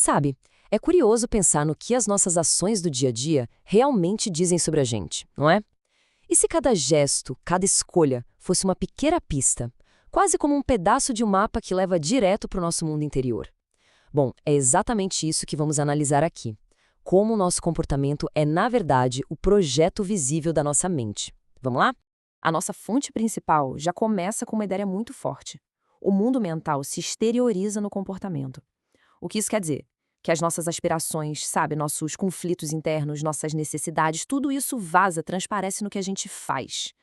Sabe, é curioso pensar no que as nossas ações do dia a dia realmente dizem sobre a gente, não é? E se cada gesto, cada escolha, fosse uma pequena pista, quase como um pedaço de um mapa que leva direto para o nosso mundo interior? Bom, é exatamente isso que vamos analisar aqui. Como o nosso comportamento é, na verdade, o projeto visível da nossa mente. Vamos lá? A nossa fonte principal já começa com uma ideia muito forte. O mundo mental se exterioriza no comportamento. O que isso quer dizer? Que as nossas aspirações, sabe, nossos conflitos internos, nossas necessidades, tudo isso vaza, transparece no que a gente faz.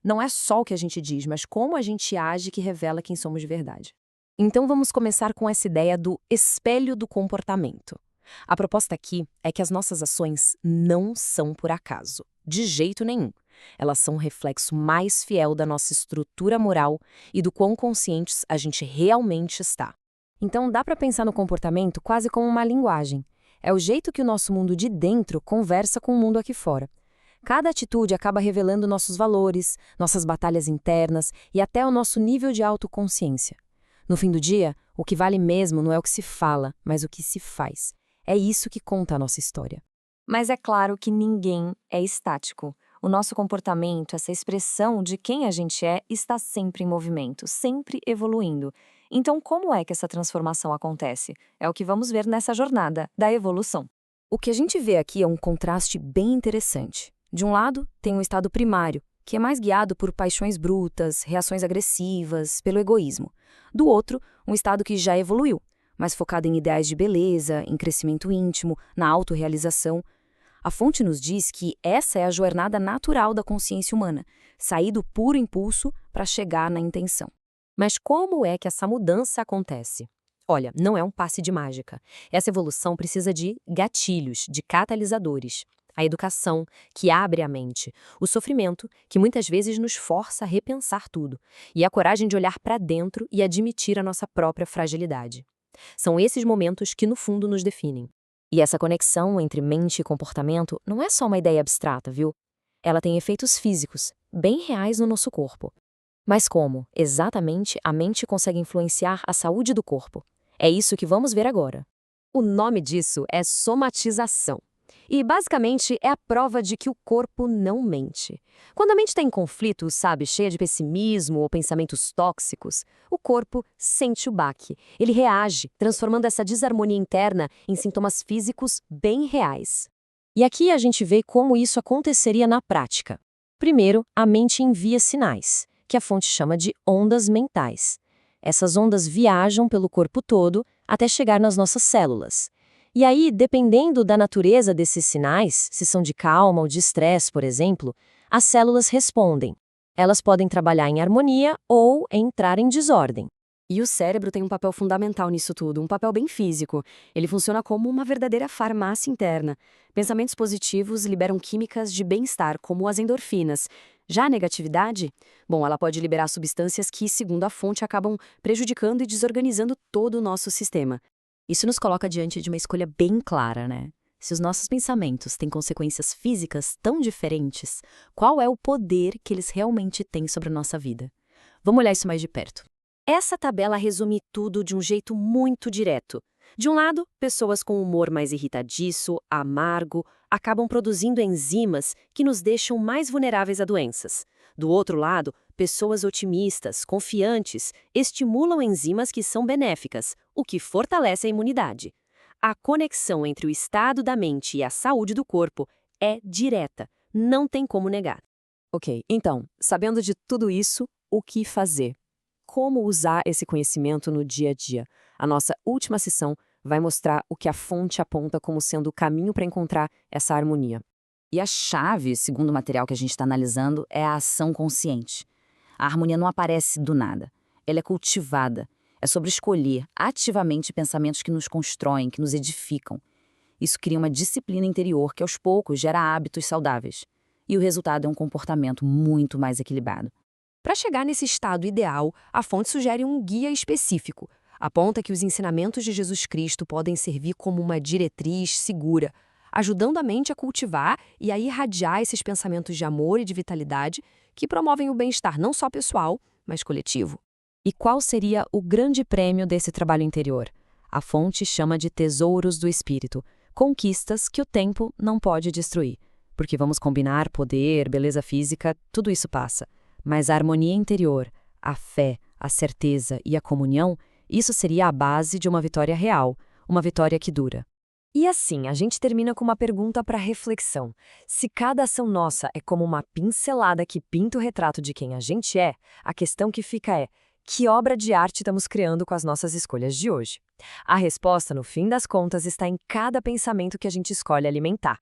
Não é só o que a gente diz, mas como a gente age que revela quem somos de verdade. Então vamos começar com essa ideia do espelho do comportamento. A proposta aqui é que as nossas ações não são por acaso, de jeito nenhum. Elas são um reflexo mais fiel da nossa estrutura moral e do quão conscientes a gente realmente está. Então dá para pensar no comportamento quase como uma linguagem. É o jeito que o nosso mundo de dentro conversa com o mundo aqui fora. Cada atitude acaba revelando nossos valores, nossas batalhas internas e até o nosso nível de autoconsciência. No fim do dia, o que vale mesmo não é o que se fala, mas o que se faz. É isso que conta a nossa história. Mas é claro que ninguém é estático. O nosso comportamento, essa expressão de quem a gente é, está sempre em movimento, sempre evoluindo. Então, como é que essa transformação acontece? É o que vamos ver nessa jornada da evolução. O que a gente vê aqui é um contraste bem interessante. De um lado, tem um estado primário, que é mais guiado por paixões brutas, reações agressivas, pelo egoísmo. Do outro, um estado que já evoluiu, mais focado em ideais de beleza, em crescimento íntimo, na autorrealização. A fonte nos diz que essa é a jornada natural da consciência humana, sair do puro impulso para chegar na intenção. Mas como é que essa mudança acontece? Olha, não é um passe de mágica. Essa evolução precisa de gatilhos, de catalisadores. A educação, que abre a mente. O sofrimento, que muitas vezes nos força a repensar tudo. E a coragem de olhar para dentro e admitir a nossa própria fragilidade. São esses momentos que, no fundo, nos definem. E essa conexão entre mente e comportamento não é só uma ideia abstrata, viu? Ela tem efeitos físicos, bem reais no nosso corpo. Mas como, exatamente, a mente consegue influenciar a saúde do corpo? É isso que vamos ver agora. O nome disso é somatização. E, basicamente, é a prova de que o corpo não mente. Quando a mente está em conflito, sabe, cheia de pessimismo ou pensamentos tóxicos, o corpo sente o baque. Ele reage, transformando essa desarmonia interna em sintomas físicos bem reais. E aqui a gente vê como isso aconteceria na prática. Primeiro, a mente envia sinais, que a fonte chama de ondas mentais. Essas ondas viajam pelo corpo todo até chegar nas nossas células. E aí, dependendo da natureza desses sinais, se são de calma ou de estresse, por exemplo, as células respondem. Elas podem trabalhar em harmonia ou entrar em desordem. E o cérebro tem um papel fundamental nisso tudo, um papel bem físico. Ele funciona como uma verdadeira farmácia interna. Pensamentos positivos liberam químicas de bem-estar, como as endorfinas. Já a negatividade? Bom, ela pode liberar substâncias que, segundo a fonte, acabam prejudicando e desorganizando todo o nosso sistema. Isso nos coloca diante de uma escolha bem clara, né? Se os nossos pensamentos têm consequências físicas tão diferentes, qual é o poder que eles realmente têm sobre a nossa vida? Vamos olhar isso mais de perto. Essa tabela resume tudo de um jeito muito direto. De um lado, pessoas com humor mais irritadiço, amargo, acabam produzindo enzimas que nos deixam mais vulneráveis a doenças. Do outro lado, pessoas otimistas, confiantes, estimulam enzimas que são benéficas, o que fortalece a imunidade. A conexão entre o estado da mente e a saúde do corpo é direta, não tem como negar. Ok, então, sabendo de tudo isso, o que fazer? Como usar esse conhecimento no dia a dia? A nossa última sessão vai mostrar o que a fonte aponta como sendo o caminho para encontrar essa harmonia. E a chave, segundo o material que a gente está analisando, é a ação consciente. A harmonia não aparece do nada. Ela é cultivada. É sobre escolher ativamente pensamentos que nos constroem, que nos edificam. Isso cria uma disciplina interior que, aos poucos, gera hábitos saudáveis. E o resultado é um comportamento muito mais equilibrado. Para chegar nesse estado ideal, a fonte sugere um guia específico. Aponta que os ensinamentos de Jesus Cristo podem servir como uma diretriz segura, ajudando a mente a cultivar e a irradiar esses pensamentos de amor e de vitalidade que promovem o bem-estar não só pessoal, mas coletivo. E qual seria o grande prêmio desse trabalho interior? A fonte chama de tesouros do espírito, conquistas que o tempo não pode destruir. Porque vamos combinar poder, beleza física, tudo isso passa. Mas a harmonia interior, a fé, a certeza e a comunhão, isso seria a base de uma vitória real, uma vitória que dura. E assim, a gente termina com uma pergunta para reflexão. Se cada ação nossa é como uma pincelada que pinta o retrato de quem a gente é, a questão que fica é: que obra de arte estamos criando com as nossas escolhas de hoje? A resposta, no fim das contas, está em cada pensamento que a gente escolhe alimentar.